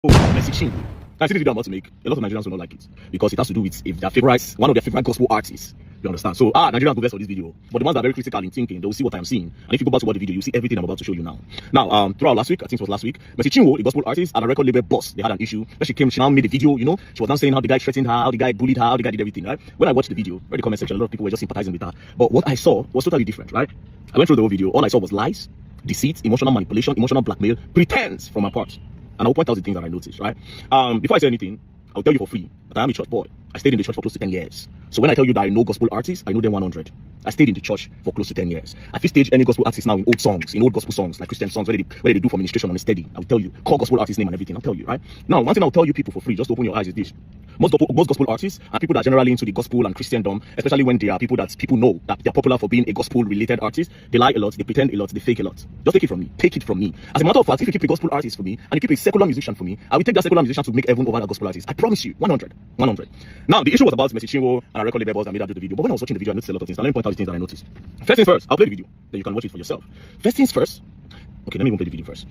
Mercy Chinwo. I see this video I'm about to make. A lot of Nigerians will not like it because it has to do with if their favorites, one of their favorite gospel artists. You understand? So, Nigerians go best for this video. But the ones that are very critical in thinking, they will see what I'm seeing. And if you go back to watch the video, you see everything I'm about to show you now. Now, throughout last week, I think it was last week, Mercy Chinwo, the gospel artist, and a record label boss, they had an issue. When she came, she now made a video, you know, she was now saying how the guy threatened her, how the guy bullied her, how the guy did everything, right? When I watched the video, read the comment section, a lot of people were just sympathizing with her. But what I saw was totally different, right? I went through the whole video. All I saw was lies, deceit, emotional manipulation, emotional blackmail, pretense from her part. And I'll point out the things that I noticed, right? Before I say anything, I'll tell you for free that I am a church boy. I stayed in the church for close to 10 years. So when I tell you that I know gospel artists, I know them 100. I stayed in the church for close to 10 years. I feel stage any gospel artist now in old songs, in old gospel songs, like Christian songs, where they do for ministration on a steady. I'll tell you, call gospel artist name and everything. I'll tell you, right? Now, one thing I'll tell you people for free, just open your eyes, is this. Most gospel artists are people that are generally into the gospel and Christendom, especially when they are people that people know that they're popular for being a gospel-related artist. They lie a lot, they pretend a lot, they fake a lot. Just take it from me. Take it from me. As a matter of fact, if you keep a gospel artist for me and you keep a secular musician for me, I will take that secular musician to make heaven over that gospel artist. I promise you, 100. 100. Now, the issue was about Mercy Chinwo and a record label boss that made her do the video. But when I was watching the video, I noticed a lot of things. Now, let me point out the things that I noticed. First things first, I'll play the video. Then you can watch it for yourself. First things first. Okay, let me even play the video first.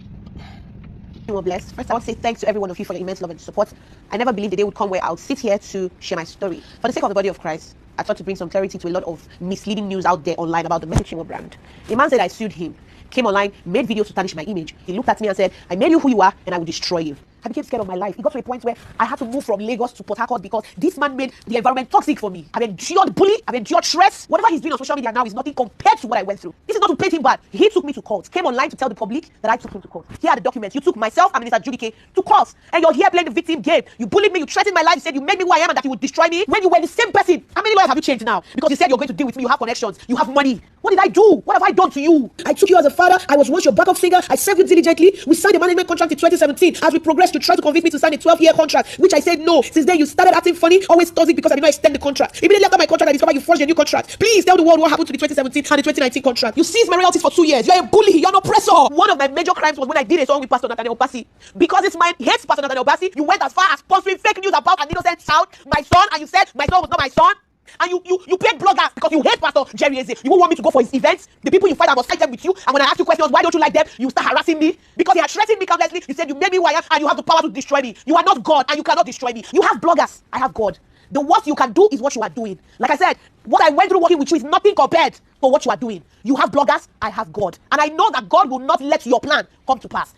You are blessed. First, I want to say thanks to every one of you for your immense love and support. I never believed the day would come where I would sit here to share my story. For the sake of the body of Christ, I thought to bring some clarity to a lot of misleading news out there online about the Mercy Chinwo brand. A man said I sued him, came online, made videos to tarnish my image. He looked at me and said, I made you who you are and I will destroy you. I became scared of my life. It got to a point where I had to move from Lagos to Port Harcourt because this man made the environment toxic for me. I've endured bullying, I've endured stress. Whatever he's doing on social media now is nothing compared to what I went through. This is not to paint him bad. He took me to court, came online to tell the public that I took him to court. Here are the documents. You took myself and Minister Judy to court. And you're here playing the victim game. You bullied me, you threatened my life, you said you made me who I am and that you would destroy me when you were the same person. How many lawyers have you changed now? Because you said you're going to deal with me, you have connections, you have money. What did I do? What have I done to you? I took you as a father. I was once your backup singer. I served you diligently. We signed a management contract in 2017. As we progressed, you tried to convince me to sign a 12-year contract, which I said no. Since then, you started acting funny, always toxic because I did not extend the contract. Immediately after my contract, I discovered you forged a new contract. Please tell the world what happened to the 2017 and the 2019 contract. You seized my royalties for 2 years. You're a bully. You're an oppressor. One of my major crimes was when I did a song with Pastor Nathaniel Bassi. Because it's my hate Pastor Nathaniel Bassi, you went as far as sponsoring fake news about an innocent child, my son, and you said my son was not my son. And you paid bloggers because you hate Pastor Jerry Eze. You won't want me to go for his events. The people you fight, I must fight them with you. And when I ask you questions, why don't you like them? You start harassing me because he had threatened me countlessly. You said you made me who I am and you have the power to destroy me. You are not God and you cannot destroy me. You have bloggers. I have God. The worst you can do is what you are doing. Like I said, what I went through working with you is nothing compared to what you are doing. You have bloggers. I have God. And I know that God will not let your plan come to pass.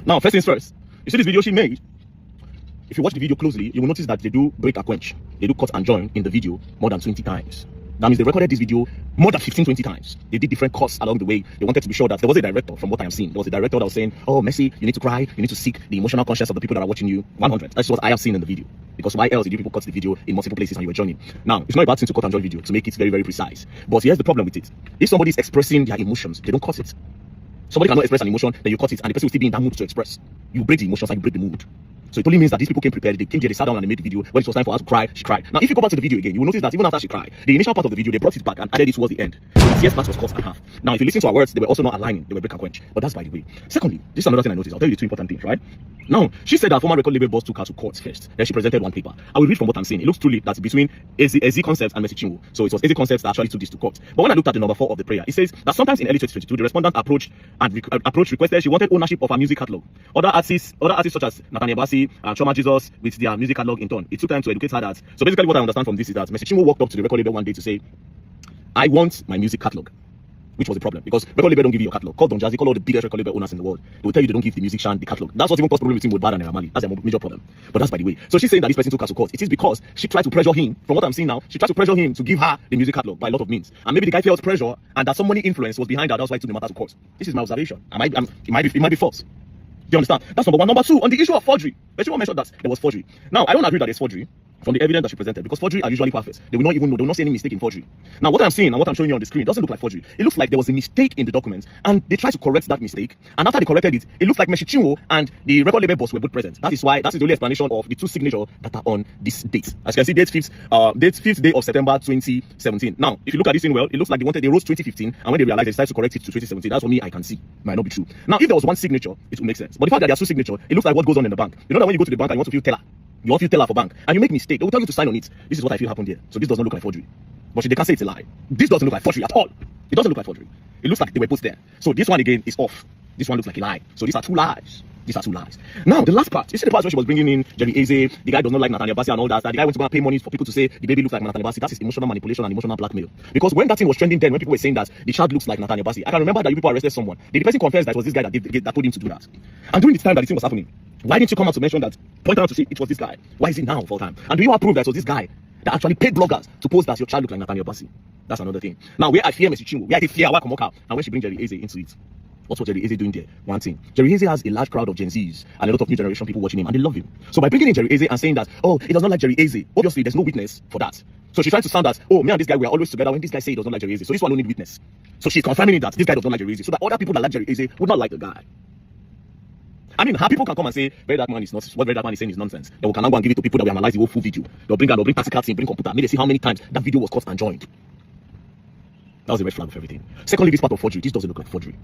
Now, first things first. You see this video she made? If you watch the video closely, you will notice that they do break and quench. They do cut and join in the video more than 20 times. That means they recorded this video more than 15, 20 times. They did different cuts along the way. They wanted to be sure that there was a director, from what I am seeing. There was a director that was saying, oh, Mercy, you need to cry. You need to seek the emotional conscience of the people that are watching you. 100. That's what I have seen in the video. Because why else did you people cut the video in multiple places and you were joining? Now, it's not a bad thing to cut and join video to make it very, very precise. But here's the problem with it. If somebody is expressing their emotions, they don't cut it. Somebody cannot express an emotion, then you cut it, and the person will still be in that mood to express. You break the emotions and you break the mood. So it only means that these people came prepared. They came here, they sat down and they made the video. When it was time for her to cry, she cried. Now, if you go back to the video again, you will notice that even after she cried, the initial part of the video, they brought it back and added it towards the end. So the tears part was cut in half. Now, if you listen to her words, they were also not aligning. They were break and quench. But that's by the way. Secondly, this is another thing I noticed. I'll tell you the two important things, right? Now, she said that former record label boss took her to court first. Then she presented one paper. I will read from what I'm saying. It looks truly that between AZ Concepts and Mercy Chinwo. So it was AZ Concepts that actually took this to court. But when I looked at the number 4 of the prayer, it says that sometimes in early 2022, the respondent approached requested she wanted ownership of her music catalog. Other artists such as Nathaniel Bassi and Choma Jesus with their music catalog in turn. It took time to educate her that. So basically what I understand from this is that Mercy Chinwo walked up to the record label one day to say, I want my music catalog. Which was the problem, because record label don't give you your catalog. Call Don Jazzy, call all the biggest record label owners in the world. They will tell you they don't give the musician the catalog. That's what even caused problem between Woodbad and Ramali. That's a major problem. But that's by the way. So she's saying that this person took her to court. It is because she tried to pressure him. From what I'm seeing now, she tried to pressure him to give her the music catalog by a lot of means. And maybe the guy felt pressure and that some money influence was behind her. That's why he took the matter to court. This is my observation. It might be false. Do you understand? That's number one. Number two, on the issue of forgery. She mentioned that there was forgery. Now, I don't agree that there's forgery from the evidence that she presented, because forgery are usually perfect. They will not even know, they will not see any mistake in forgery. Now, what I'm seeing and what I'm showing you on the screen doesn't look like forgery. It looks like there was a mistake in the documents, and they tried to correct that mistake. And after they corrected it, it looks like Mercy Chinwo and the record label boss were both present. That is the only explanation of the two signatures that are on this date. As you can see, date 5th day of September 2017. Now, if you look at this thing well, it looks like they wrote 2015, and when they realized they decided to correct it to 2017. That's what me I can see. Might not be true. Now, if there was one signature, it would make sense. But the fact that there are two signatures, it looks like what goes on in the bank. You know that when you go to the bank and you want to feel teller. You want to tell her for bank and you make mistake, they will tell you to sign on it. This is what I feel happened here. So this doesn't look like forgery. But they can't say it's a lie. This doesn't look like forgery at all. It doesn't look like forgery. It looks like they were both there. So this one again is off. This one looks like a lie. So these are two lies. These are two lies. Now, the last part. You see the part where she was bringing in Jerry Eze, the guy does not like Nathaniel Bassey and all that. The guy went to go and pay money for people to say the baby looks like Nathaniel Bassey. That is emotional manipulation and emotional blackmail. Because when that thing was trending then, when people were saying that the child looks like Nathaniel Bassey, I can remember that you people arrested someone. The person confessed that it was this guy that told him to do that. And during the time that the thing was happening, why didn't you come out to mention that, point out to see it was this guy? Why is it now full time? And do you approve that it was this guy that actually paid bloggers to post that your child looks like Nathaniel Bassey? That's another thing. Now, where I fear Mercy Chinwo, where I fear Wakomoka, and when she brings Jerry Eze into it. What's Jerry Eze doing there? One thing. Jerry Eze has a large crowd of Gen Zs and a lot of new generation people watching him, and they love him. So by bringing in Jerry Eze and saying that, oh, he does not like Jerry Eze, obviously there's no witness for that. So she's trying to sound that, oh, me and this guy, we are always together when this guy says he does not like Jerry Eze. So this one don't need witness. So she's confirming that this guy does not like Jerry Eze, so that other people that like Jerry Eze would not like the guy. I mean, how people can come and say VeryDarkMan is not what VeryDarkMan is saying is nonsense. Then we can now go and give it to people that we analyze the whole full video. They'll bring practical team, bring computer, maybe they see how many times that video was cut and joined. That was a red flag of everything. Secondly, this part of forgery, this doesn't look like forgery.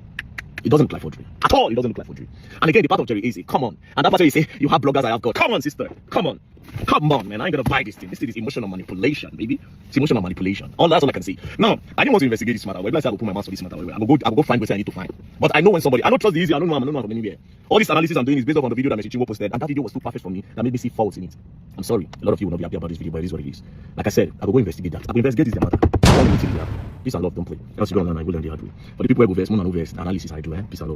It doesn't look like forgery. At all, it doesn't look like forgery. And again, the part of Jerry Eze, come on. And that part where you say, you have bloggers, I have God. Come on, sister. Come on. Come on, man. I ain't gonna buy this thing. This thing is emotional manipulation, baby. It's emotional manipulation. That's all I can say. Now, I didn't want to investigate this matter. Well, I will put my mouth for this matter. I will go find what I need to find. But I know when somebody, I don't trust the easy, I don't know from anywhere. All this analysis I'm doing is based on the video that Mercy Chinwo posted, and that video was too perfect for me. That made me see faults in it. I'm sorry. A lot of you will not be happy about this video, but it is what it is. Like I said, I will go investigate that. I will investigate this matter. Peace and love, don't play. Else you go online, I will learn the hard way. But the people who go verse, more than verse, analysis I do, peace and love.